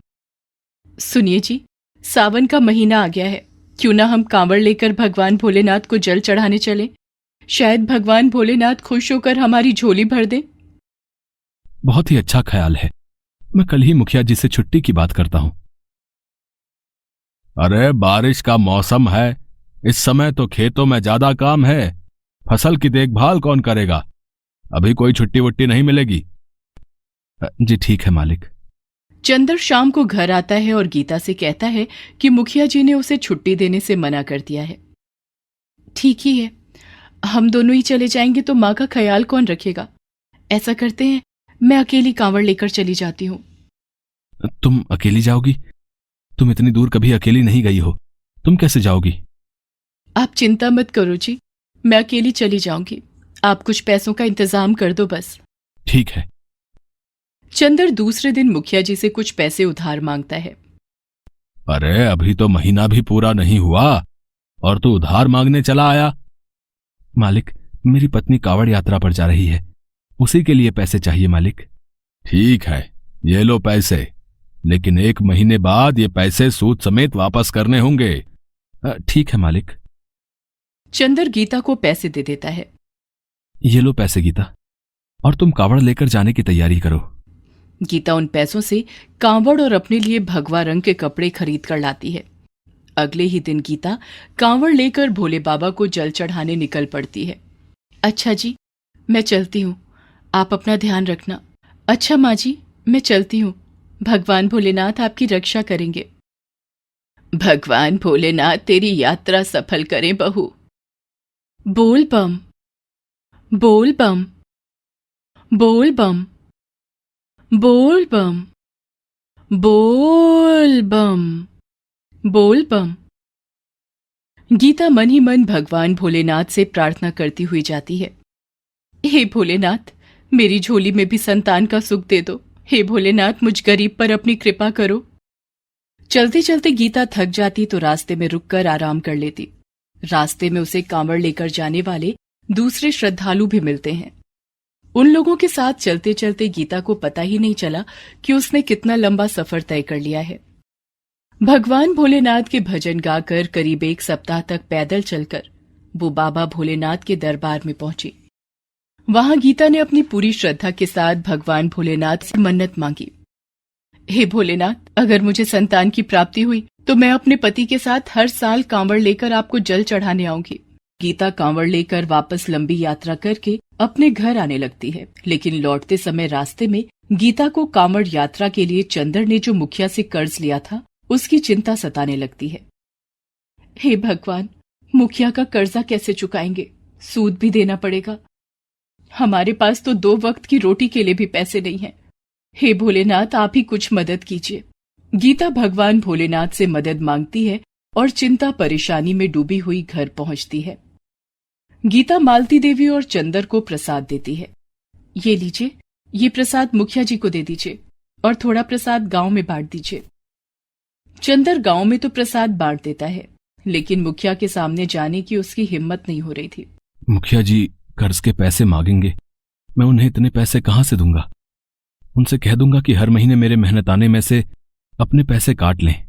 सुनिए जी, सावन का महीना आ गया है, क्यों ना हम कांवड़ लेकर भगवान भोलेनाथ को जल चढ़ाने चलें? शायद भगवान भोलेनाथ खुश होकर हमारी झोली भर दें। बहुत ही अच्छा ख्याल है। मैं कल ही मुखिया जी से छुट्टी की बात करता हूं। अरे बारिश का मौसम है, इस समय तो खेतों में ज्यादा काम है। फसल की देखभाल कौन करेगा? अभी कोई छुट्टी वुट्टी नहीं मिलेगी। जी ठीक है मालिक। चंदर शाम को घर आता है और गीता से कहता है कि मुखिया जी ने उसे छुट्टी देने से मना कर दिया है। ठीक ही है, हम दोनों ही चले जाएंगे तो माँ का ख्याल कौन रखेगा? ऐसा करते हैं, मैं अकेली कांवड़ लेकर चली जाती हूँ। तुम अकेली जाओगी? तुम इतनी दूर कभी अकेली नहीं गई हो, तुम कैसे जाओगी? आप चिंता मत करो जी, मैं अकेली चली जाऊंगी। आप कुछ पैसों का इंतजाम कर दो बस। ठीक है। चंदर दूसरे दिन मुखिया जी से कुछ पैसे उधार मांगता है। अरे अभी तो महीना भी पूरा नहीं हुआ और तू उधार मांगने चला आया? मालिक, मेरी पत्नी कांवड़ यात्रा पर जा रही है, उसी के लिए पैसे चाहिए मालिक। ठीक है, ये लो पैसे, लेकिन 1 महीने बाद ये पैसे सूद समेत वापस करने होंगे। ठीक है मालिक। चंदर गीता को पैसे दे देता है। ये लो पैसे गीता, और तुम कांवड़ लेकर जाने की तैयारी करो। गीता उन पैसों से कांवड़ और अपने लिए भगवा रंग के कपड़े खरीद कर लाती है। अगले ही दिन गीता कांवड़ लेकर भोले बाबा को जल चढ़ाने निकल पड़ती है। अच्छा जी, मैं चलती हूँ, आप अपना ध्यान रखना। अच्छा माँ जी, मैं चलती हूँ, भगवान भोलेनाथ आपकी रक्षा करेंगे। भगवान भोलेनाथ तेरी यात्रा सफल करें बहू। बोल बम, बोल बम, बोल बम, बोल बम, बोल बम, बोल बम। गीता मन ही मन भगवान भोलेनाथ से प्रार्थना करती हुई जाती है। हे भोलेनाथ, मेरी झोली में भी संतान का सुख दे दो। हे भोलेनाथ, मुझ गरीब पर अपनी कृपा करो। चलते चलते गीता थक जाती तो रास्ते में रुककर आराम कर लेती। रास्ते में उसे कांवड़ लेकर जाने वाले दूसरे श्रद्धालु भी मिलते हैं। उन लोगों के साथ चलते चलते गीता को पता ही नहीं चला कि उसने कितना लंबा सफर तय कर लिया है। भगवान भोलेनाथ के भजन गाकर करीब 1 सप्ताह तक पैदल चलकर वो बाबा भोलेनाथ के दरबार में पहुंची। वहां गीता ने अपनी पूरी श्रद्धा के साथ भगवान भोलेनाथ से मन्नत मांगी। हे भोलेनाथ, अगर मुझे संतान की प्राप्ति हुई तो मैं अपने पति के साथ हर साल कांवड़ लेकर आपको जल चढ़ाने आऊंगी। गीता कांवड़ लेकर वापस लंबी यात्रा करके अपने घर आने लगती है, लेकिन लौटते समय रास्ते में गीता को कांवड़ यात्रा के लिए चंदर ने जो मुखिया से कर्ज लिया था उसकी चिंता सताने लगती है। हे भगवान, मुखिया का कर्जा कैसे चुकाएंगे? सूद भी देना पड़ेगा। हमारे पास तो 2 वक्त की रोटी के लिए भी पैसे नहीं हैं। हे भोलेनाथ, आप ही कुछ मदद कीजिए। गीता भगवान भोलेनाथ से मदद मांगती है और चिंता परेशानी में डूबी हुई घर पहुंचती है। गीता मालती देवी और चंदर को प्रसाद देती है। ये लीजिए, ये प्रसाद मुखिया जी को दे दीजिए और थोड़ा प्रसाद गांव में बांट दीजिए। चंदर गांव में तो प्रसाद बांट देता है, लेकिन मुखिया के सामने जाने की उसकी हिम्मत नहीं हो रही थी। मुखिया जी कर्ज के पैसे मांगेंगे, मैं उन्हें इतने पैसे कहां से दूंगा? उनसे कह दूंगा कि हर महीने मेरे मेहनताने में से अपने पैसे काट लें।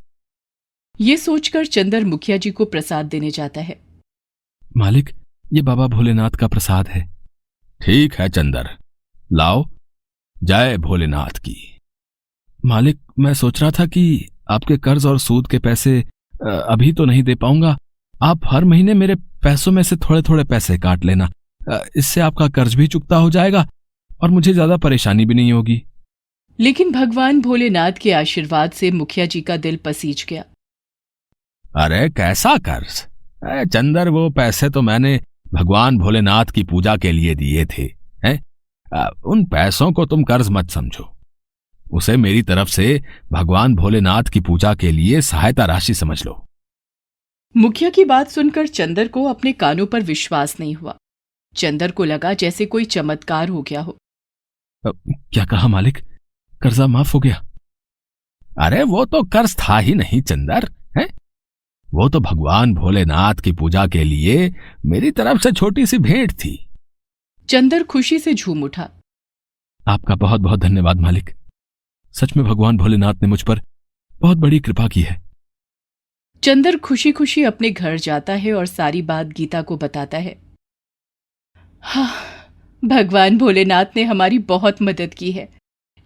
ये सोचकर चंदर मुखिया जी को प्रसाद देने जाता है। मालिक, ये बाबा भोलेनाथ का प्रसाद है। ठीक है चंदर, लाओ, जय भोलेनाथ की। मालिक, मैं सोच रहा था कि आपके कर्ज और सूद के पैसे अभी तो नहीं दे पाऊंगा। आप हर महीने मेरे पैसों में से थोड़े थोड़े पैसे काट लेना। इससे आपका कर्ज भी चुकता हो जाएगा और मुझे ज्यादा परेशानी भी नहीं होगी। लेकिन भगवान भोलेनाथ के आशीर्वाद से मुखिया जी का दिल पसीज गया। अरे कैसा कर्ज? चंदर, वो पैसे तो मैंने भगवान भोलेनाथ की पूजा के लिए दिए थे। उन पैसों को तुम कर्ज मत समझो, उसे मेरी तरफ से भगवान भोलेनाथ की पूजा के लिए सहायता राशि समझ लो। मुखिया की बात सुनकर चंदर को अपने कानों पर विश्वास नहीं हुआ। चंदर को लगा जैसे कोई चमत्कार हो गया हो। क्या कहा मालिक? कर्जा माफ हो गया? अरे वो तो कर्ज था ही नहीं चंदर, है? वो तो भगवान भोलेनाथ की पूजा के लिए मेरी तरफ से छोटी सी भेंट थी। चंदर खुशी से झूम उठा। आपका बहुत बहुत धन्यवाद मालिक। सच में भगवान भोलेनाथ ने मुझ पर बहुत बड़ी कृपा की है। चंदर खुशी खुशी अपने घर जाता है और सारी बात गीता को बताता है। हाँ, भगवान भोलेनाथ ने हमारी बहुत मदद की है।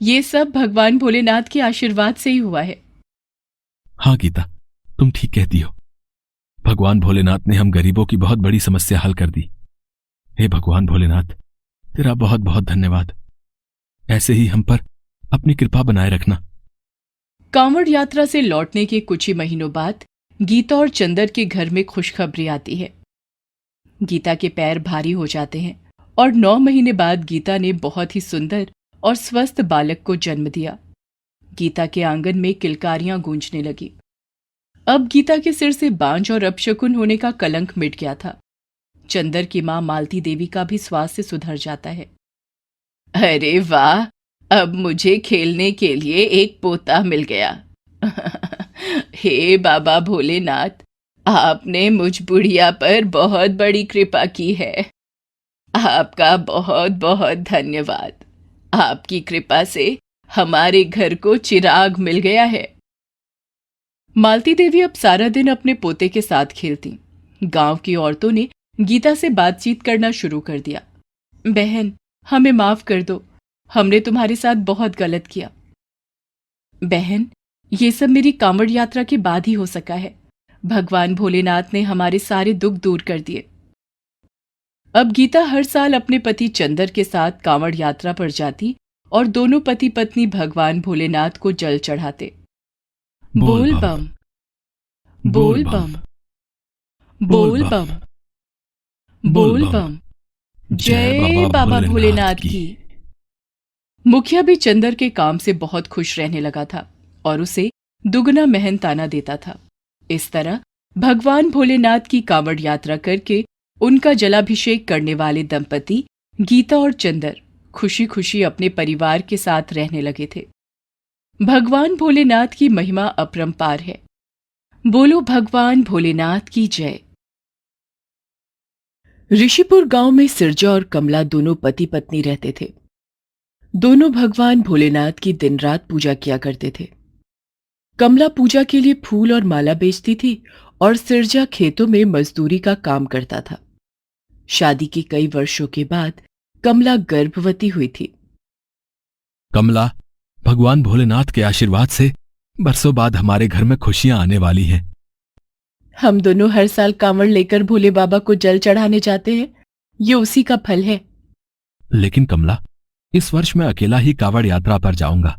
ये सब भगवान भोलेनाथ के आशीर्वाद से ही हुआ है। हाँ गीता, तुम ठीक कहती हो। भगवान भोलेनाथ ने हम गरीबों की बहुत बड़ी समस्या हल कर दी। हे भगवान भोलेनाथ, तेरा बहुत बहुत धन्यवाद। ऐसे ही हम पर अपनी कृपा बनाए रखना। कांवड़ यात्रा से लौटने के कुछ ही महीनों बाद गीता और चंदर के घर में खुशखबरी आती है। गीता के पैर भारी हो जाते हैं और 9 महीने बाद गीता ने बहुत ही सुंदर और स्वस्थ बालक को जन्म दिया। गीता के आंगन में किलकारियां गूंजने लगी। अब गीता के सिर से बांझ और अपशकुन होने का कलंक मिट गया था। चंदर की मां मालती देवी का भी स्वास्थ्य सुधर जाता है। अरे वाह, अब मुझे खेलने के लिए एक पोता मिल गया। हे बाबा भोलेनाथ, आपने मुझ बुढ़िया पर बहुत बड़ी कृपा की है। आपका बहुत बहुत धन्यवाद। आपकी कृपा से हमारे घर को चिराग मिल गया है। मालती देवी अब सारा दिन अपने पोते के साथ खेलती। गांव की औरतों ने गीता से बातचीत करना शुरू कर दिया। बहन, हमें माफ कर दो। हमने तुम्हारे साथ बहुत गलत किया। बहन, ये सब मेरी कांवड़ यात्रा के बाद ही हो सका है। भगवान भोलेनाथ ने हमारे सारे दुख दूर कर दिए। अब गीता हर साल अपने पति चंदर के साथ कांवड़ यात्रा पर जाती और दोनों पति पत्नी भगवान भोलेनाथ को जल चढ़ाते। बोल बम, बोल बम, बोल बम, बोल बम। जय बाबा भोलेनाथ की। मुखिया भी चंदर के काम से बहुत खुश रहने लगा था और उसे दुगना मेहनताना देता था। इस तरह भगवान भोलेनाथ की कांवड़ यात्रा करके उनका जलाभिषेक करने वाले दंपति गीता और चंदर खुशी खुशी अपने परिवार के साथ रहने लगे थे। भगवान भोलेनाथ की महिमा अपरंपार है। बोलो भगवान भोलेनाथ की जय। ऋषिपुर गांव में सिरजा और कमला दोनों पति पत्नी रहते थे। दोनों भगवान भोलेनाथ की दिन रात पूजा किया करते थे। कमला पूजा के लिए फूल और माला बेचती थी और सिरजा खेतों में मजदूरी का काम करता था। शादी के कई वर्षों के बाद कमला गर्भवती हुई थी। कमला, भगवान भोलेनाथ के आशीर्वाद से बरसों बाद हमारे घर में खुशियां आने वाली हैं। हम दोनों हर साल कांवड़ लेकर भोले बाबा को जल चढ़ाने जाते हैं। ये उसी का फल है। लेकिन कमला, इस वर्ष मैं अकेला ही कांवड़ यात्रा पर जाऊंगा।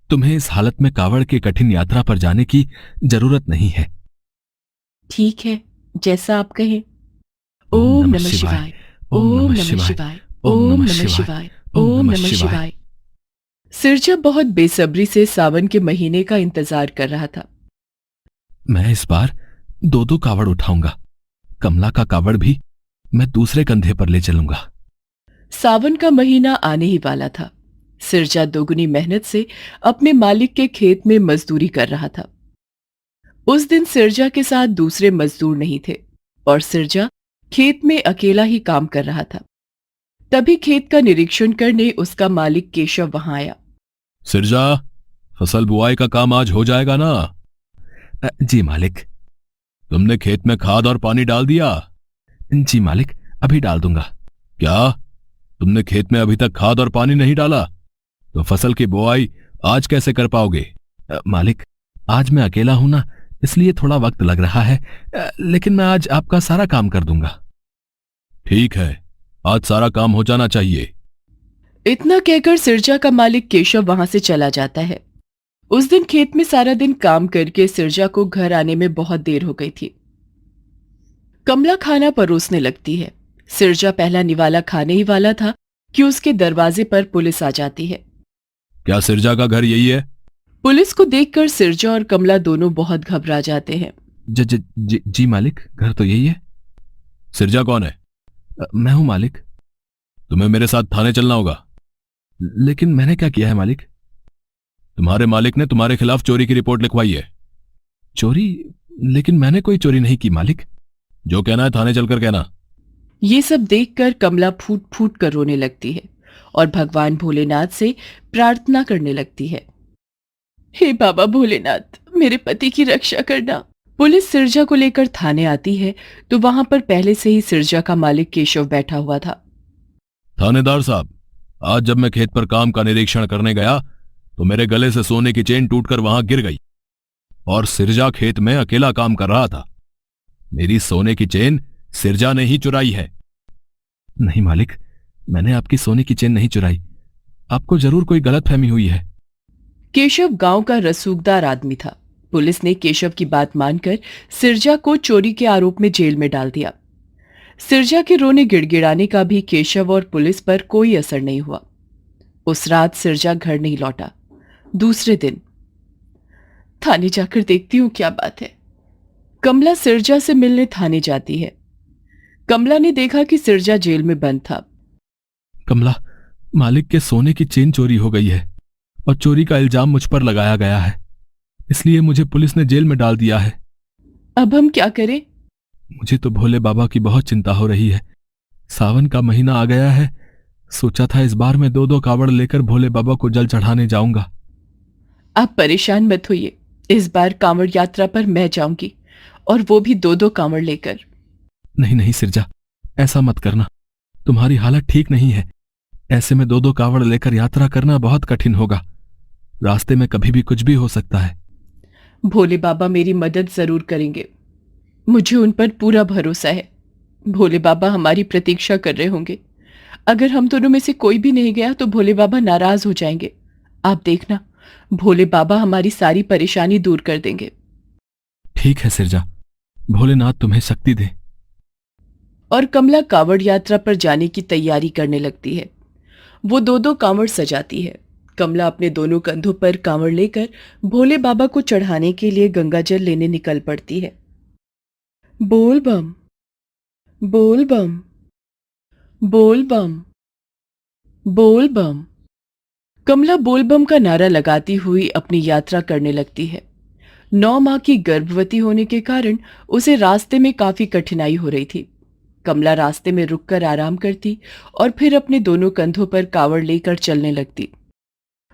तुम्हें इस हालत में कांवड़ की कठिन यात्रा पर जाने की जरूरत नहीं है। ठीक है, जैसा आप कहें। ओम नमः शिवाय, ओम नमः शिवाय, ओम नमः शिवाय, ओम नमः शिवाय। सिरजा बहुत बेसब्री से सावन के महीने का इंतजार कर रहा था। मैं इस बार दो कावड़ उठाऊंगा। कमला का कावड़ भी मैं दूसरे कंधे पर ले चलूंगा। सावन का महीना आने ही वाला था। सिरजा दोगुनी मेहनत से अपने मालिक के खेत में मजदूरी कर रहा था। उस दिन सिरजा के साथ दूसरे मजदूर नहीं थे और सिरजा खेत में अकेला ही काम कर रहा था। तभी खेत का निरीक्षण करने उसका मालिक केशव वहां आया। सिरजा, फसल बुआई का काम आज हो जाएगा ना? जी मालिक। तुमने खेत में खाद और पानी डाल दिया? जी मालिक, अभी डाल दूंगा। क्या तुमने खेत में अभी तक खाद और पानी नहीं डाला? तो फसल की बुआई आज कैसे कर पाओगे? मालिक, आज मैं अकेला हूं ना, इसलिए थोड़ा वक्त लग रहा है, लेकिन मैं आज आपका सारा काम कर दूंगा। ठीक है, आज सारा काम हो जाना चाहिए। इतना कहकर सिरजा का मालिक केशव वहां से चला जाता है। उस दिन खेत में सारा दिन काम करके सिरजा को घर आने में बहुत देर हो गई थी। कमला खाना परोसने लगती है। सिरजा पहला निवाला खाने ही वाला था कि उसके दरवाजे पर पुलिस आ जाती है। क्या सिरजा का घर यही है? पुलिस को देखकर सिरजा और कमला दोनों बहुत घबरा जाते हैं। जी मालिक, घर तो यही है। सिरजा कौन है? मैं हूं मालिक। तुम्हें मेरे साथ थाने चलना होगा। लेकिन मैंने क्या किया है मालिक? तुम्हारे मालिक ने तुम्हारे खिलाफ चोरी की रिपोर्ट लिखवाई है। चोरी? लेकिन मैंने कोई चोरी नहीं की मालिक। जो कहना है थाने चलकर कहना। ये सब देखकर कमला फूट फूट कर रोने लगती है और भगवान भोलेनाथ से प्रार्थना करने लगती है। हे बाबा भोलेनाथ, मेरे पति की रक्षा करना। पुलिस सिरजा को लेकर थाने आती है तो वहां पर पहले से ही सिरजा का मालिक केशव बैठा हुआ था। थानेदार साहब, आज जब मैं खेत पर काम का निरीक्षण करने गया तो मेरे गले से सोने की चेन टूटकर वहां गिर गई और सिरजा खेत में अकेला काम कर रहा था। मेरी सोने की चेन सिरजा ने ही चुराई है। नहीं मालिक, मैंने आपकी सोने की चेन नहीं चुराई। आपको जरूर कोई गलतफहमी हुई है। केशव गांव का रसूखदार आदमी था। पुलिस ने केशव की बात मानकर सिरजा को चोरी के आरोप में जेल में डाल दिया। सिरजा के रोने गिड़गिड़ाने का भी केशव और पुलिस पर कोई असर नहीं हुआ। उस रात सिरजा घर नहीं लौटा। दूसरे दिन थाने जाकर देखती हूं क्या बात है। कमला सिरजा से मिलने थाने जाती है। कमला ने देखा कि सिरजा जेल में बंद था। कमला, मालिक के सोने की चेन चोरी हो गई है और चोरी का इल्जाम मुझ पर लगाया गया है, इसलिए मुझे पुलिस ने जेल में डाल दिया है। अब हम क्या करें? मुझे तो भोले बाबा की बहुत चिंता हो रही है। सावन का महीना आ गया है। सोचा था इस बार मैं दो कावड़ लेकर भोले बाबा को जल चढ़ाने जाऊंगा। आप परेशान मत होइए। इस बार कांवड़ यात्रा पर मैं जाऊंगी और वो भी दो कांवड़ लेकर। नहीं नहीं सिरजा, ऐसा मत करना। तुम्हारी हालत ठीक नहीं है। ऐसे में दो दो कावड़ लेकर यात्रा करना बहुत कठिन होगा। रास्ते में कभी भी कुछ भी हो सकता है। भोले बाबा मेरी मदद जरूर करेंगे, मुझे उन पर पूरा भरोसा है। भोले बाबा हमारी प्रतीक्षा कर रहे होंगे। अगर हम दोनों में से कोई भी नहीं गया तो भोले बाबा नाराज हो जाएंगे। आप देखना, भोले बाबा हमारी सारी परेशानी दूर कर देंगे। ठीक है सिरजा, भोलेनाथ तुम्हें शक्ति दे। और कमला कांवड़ यात्रा पर जाने की तैयारी करने लगती है। वो दो दो कांवड़ सजाती है। कमला अपने दोनों कंधों पर कांवड़ लेकर भोले बाबा को चढ़ाने के लिए गंगाजल लेने निकल पड़ती है। बोल बम, बोल बम, बोल बम, बोल बम। कमला बोल बम का नारा लगाती हुई अपनी यात्रा करने लगती है। 9 माह की गर्भवती होने के कारण उसे रास्ते में काफी कठिनाई हो रही थी। कमला रास्ते में रुककर आराम करती और फिर अपने दोनों कंधों पर कावड़ लेकर चलने लगती।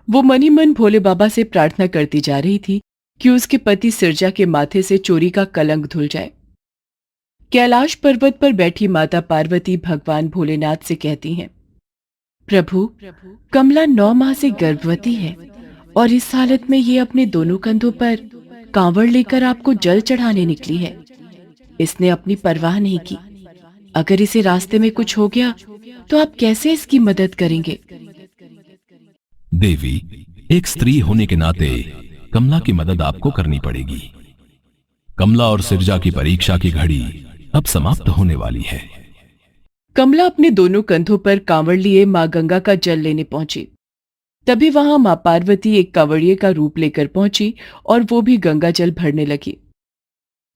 वो मन ही मन भोले बाबा से प्रार्थना करती जा रही थी कि उसके पति सिरजा के माथे से चोरी का कलंक धुल जाए। कैलाश पर्वत पर बैठी माता पार्वती भगवान भोलेनाथ से कहती हैं, प्रभु, कमला 9 माह से गर्भवती है और इस हालत में ये अपने दोनों कंधों पर कांवड़ लेकर आपको जल चढ़ाने निकली है। इसने अपनी परवाह नहीं की। अगर इसे रास्ते में कुछ हो गया तो आप कैसे इसकी मदद करेंगे? देवी, एक स्त्री होने के नाते कमला की मदद आपको करनी पड़ेगी। कमला और सिरजा की परीक्षा की घड़ी अब समाप्त होने वाली है। कमला अपने दोनों कंधों पर कांवड़ लिए मां गंगा का जल लेने पहुंची। तभी वहां मां पार्वती एक कांवड़िए का रूप लेकर पहुंची और वो भी गंगा जल भरने लगी।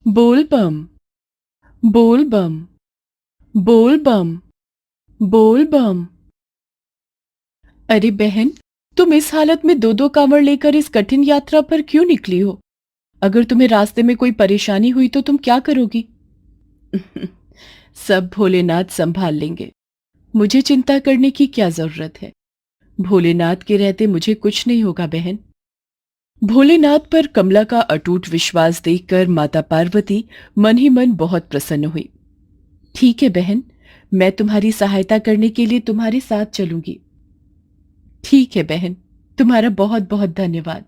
बोल बम, बोल बम, बोल बम, बोल बम। अरे बहन, तुम इस हालत में दो दो कांवड़ लेकर इस कठिन यात्रा पर क्यों निकली हो? अगर तुम्हें रास्ते में कोई परेशानी हुई तो तुम क्या करोगी? सब भोलेनाथ संभाल लेंगे। मुझे चिंता करने की क्या जरूरत है? भोलेनाथ के रहते मुझे कुछ नहीं होगा बहन। भोलेनाथ पर कमला का अटूट विश्वास देखकर माता पार्वती मन ही मन बहुत प्रसन्न हुई। ठीक है बहन, मैं तुम्हारी सहायता करने के लिए तुम्हारे साथ चलूंगी। ठीक है बहन, तुम्हारा बहुत बहुत धन्यवाद।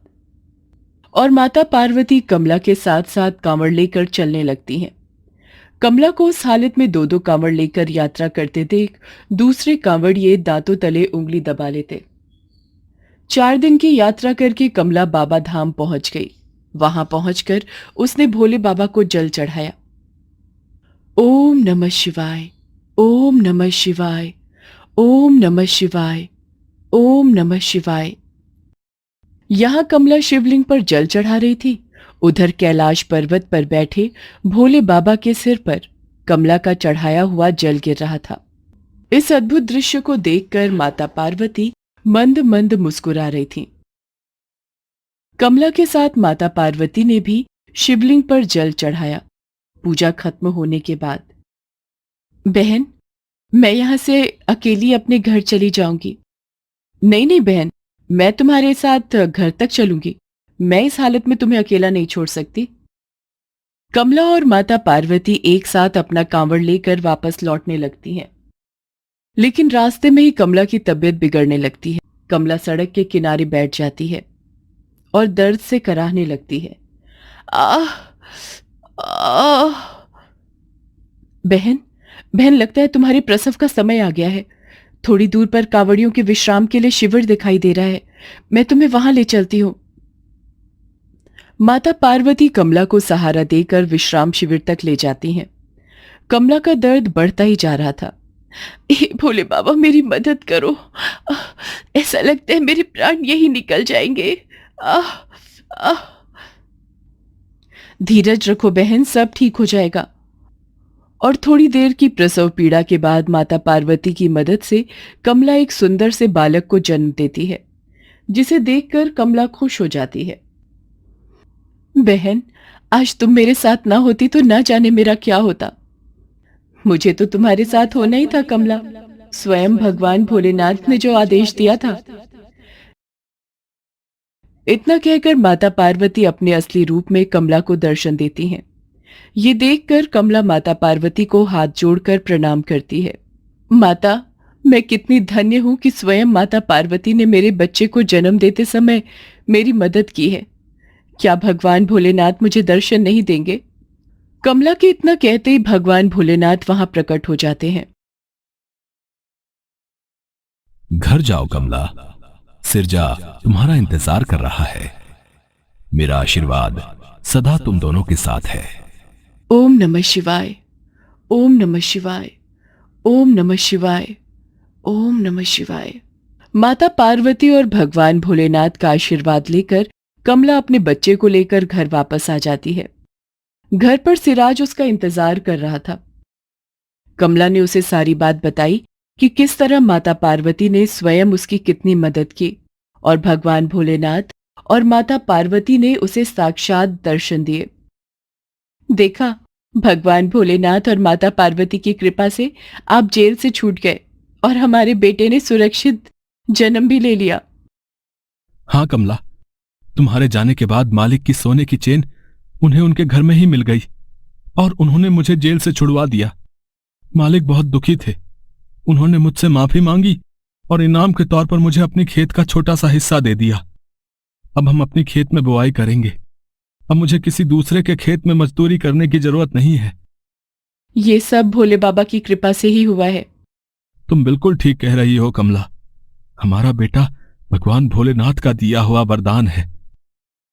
और माता पार्वती कमला के साथ साथ कांवड़ लेकर चलने लगती हैं। कमला को उस हालत में दो दो कांवड़ लेकर यात्रा करते देख दूसरे कांवड़िए दांतों तले उंगली दबा लेते। 4 दिन की यात्रा करके कमला बाबा धाम पहुंच गई। वहां पहुंचकर उसने भोले बाबा को जल चढ़ाया। ओम नमः शिवाय, ओम नमः शिवाय, ओम नमः शिवाय, ओम नमः शिवाय। यहां कमला शिवलिंग पर जल चढ़ा रही थी। उधर कैलाश पर्वत पर बैठे भोले बाबा के सिर पर कमला का चढ़ाया हुआ जल गिर रहा था। इस अद्भुत दृश्य को देखकर माता पार्वती मंद मंद मुस्कुरा रही थी। कमला के साथ माता पार्वती ने भी शिवलिंग पर जल चढ़ाया। पूजा खत्म होने के बाद, बहन, मैं यहां से अकेली अपने घर चली जाऊंगी। नहीं नहीं बहन, मैं तुम्हारे साथ घर तक चलूंगी। मैं इस हालत में तुम्हें अकेला नहीं छोड़ सकती। कमला और माता पार्वती एक साथ अपना कांवड़ लेकर वापस लौटने लगती हैं। लेकिन रास्ते में ही कमला की तबीयत बिगड़ने लगती है। कमला सड़क के किनारे बैठ जाती है और दर्द से कराहने लगती है। आह आह। बहन, बहन, लगता है तुम्हारे प्रसव का समय आ गया है। थोड़ी दूर पर कांवड़ियों के विश्राम के लिए शिविर दिखाई दे रहा है। मैं तुम्हें वहां ले चलती हूं। माता पार्वती कमला को सहारा देकर विश्राम शिविर तक ले जाती हैं। कमला का दर्द बढ़ता ही जा रहा था। हे भोले बाबा, मेरी मदद करो। ऐसा लगता है मेरे प्राण यही निकल जाएंगे। आह आह। धीरज रखो बहन, सब ठीक हो जाएगा। और थोड़ी देर की प्रसव पीड़ा के बाद माता पार्वती की मदद से कमला एक सुंदर से बालक को जन्म देती है, जिसे देखकर कमला खुश हो जाती है। बहन, आज तुम मेरे साथ ना होती तो ना जाने मेरा क्या होता। मुझे तो तुम्हारे साथ होना ही था कमला। स्वयं भगवान भोलेनाथ ने जो आदेश दिया था। इतना कहकर माता पार्वती अपने असली रूप में कमला को दर्शन देती हैं। ये देखकर कमला माता पार्वती को हाथ जोड़कर प्रणाम करती है। माता, मैं कितनी धन्य हूं कि स्वयं माता पार्वती ने मेरे बच्चे को जन्म देते समय मेरी मदद की है। क्या भगवान भोलेनाथ मुझे दर्शन नहीं देंगे? कमला के इतना कहते ही भगवान भोलेनाथ वहां प्रकट हो जाते हैं। घर जाओ कमला, सिरजा तुम्हारा इंतजार कर रहा है। मेरा आशीर्वाद सदा तुम दोनों के साथ है। ओम नमः शिवाय, ओम नमः शिवाय, ओम नमः शिवाय, ओम नमः शिवाय। माता पार्वती और भगवान भोलेनाथ का आशीर्वाद लेकर कमला अपने बच्चे को लेकर घर वापस आ जाती है। घर पर सिराज उसका इंतजार कर रहा था। कमला ने उसे सारी बात बताई कि किस तरह माता पार्वती ने स्वयं उसकी कितनी मदद की और भगवान भोलेनाथ और माता पार्वती ने उसे साक्षात दर्शन दिए। देखा, भगवान भोलेनाथ और माता पार्वती की कृपा से आप जेल से छूट गए और हमारे बेटे ने सुरक्षित जन्म भी ले लिया। हाँ कमला, तुम्हारे जाने के बाद मालिक की सोने की चेन उन्हें उनके घर में ही मिल गई और उन्होंने मुझे जेल से छुड़वा दिया। मालिक बहुत दुखी थे। उन्होंने मुझसे माफी मांगी और इनाम के तौर पर मुझे अपनी खेत का छोटा सा हिस्सा दे दिया। अब हम अपनी खेत में बुआई करेंगे। अब मुझे किसी दूसरे के खेत में मजदूरी करने की जरूरत नहीं है। ये सब भोले बाबा की कृपा से ही हुआ है। तुम बिल्कुल ठीक कह रही हो कमला। हमारा बेटा भगवान भोलेनाथ का दिया हुआ वरदान है।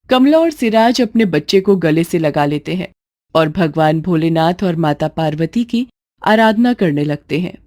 कमला और सिराज अपने बच्चे को गले से लगा लेते हैं और भगवान भोलेनाथ और माता पार्वती की आराधना करने लगते हैं।